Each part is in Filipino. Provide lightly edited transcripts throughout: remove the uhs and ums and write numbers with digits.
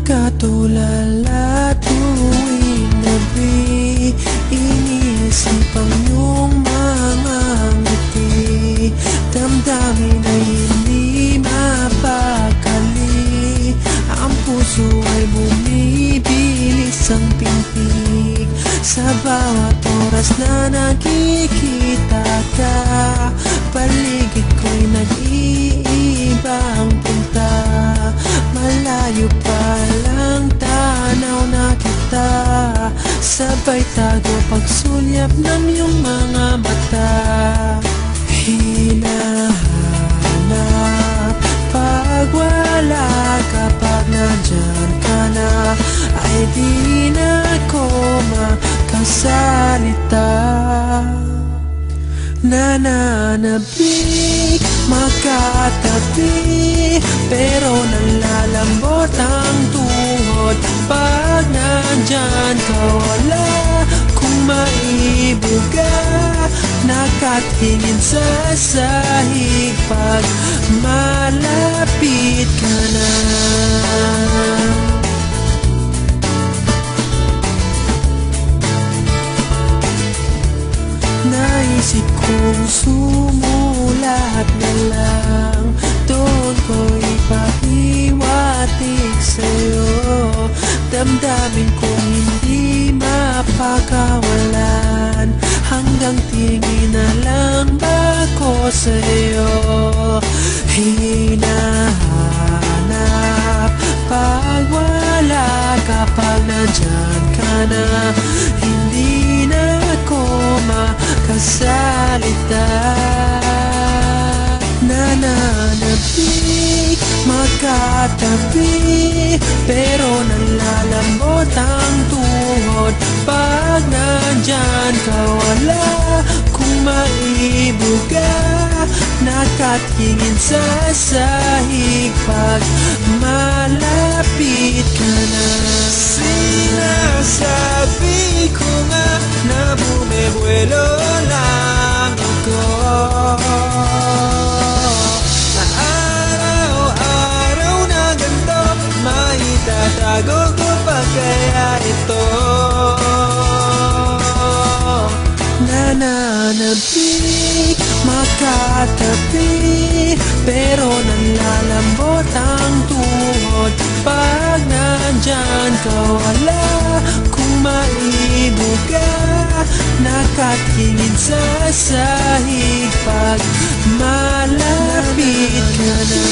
Nakatulala tuwing gabi, iniisip ang iyong mga ngiti. Damdamin ay hindi mapakali, ang puso ay bumibilis ang pintig. Sa bawat oras na nakikita ka, paligid ko'y nag-iibang punta. Malayo pa lang tanaw na kita, sabay tago pagsulyap ng iyong mga mata. Hinahanap pag wala ka, pag nandyan ka na ay di na ko makasalita. Nananabik, makatabi, pero nalalambot ang tuhod pag nandyan ka. Wala kung maibuga, nakatingin sa sahig pag malapit ka na. Naisip kong sumulat na lang, doon ko'y pahiwatig sa'yo. Damdamin kong hindi mapakawalan, hanggang tingin na lang ba ko sa'yo. Hinahanap pag wala ka, pag nandyan ka na, hindi na ako makasalita. Nananabik, makatabi, pero nalalambot ang tuhod pag nandyan ka. Wala kung maibuga, nakatingin sa sahig pag malapit ka na. Sinasabi ko nga na bumibuelo lang ako, na araw-araw na ganito maitatago ko pa kaya ito. Nananabik, makatabi, pero nalalambot ang tuhod pag nandyan ka. Wala kung maibuga, nakatingin sa sahig pag malapit ka na.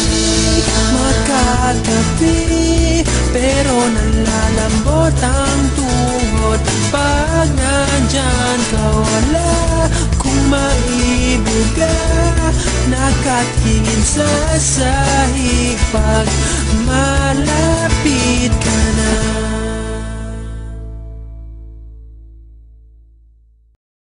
Makatabi, pero nalalambot ang tuhod pag nandyan ka. Wala kung maibuga, nakatingin sa sahig pag malapit ka na.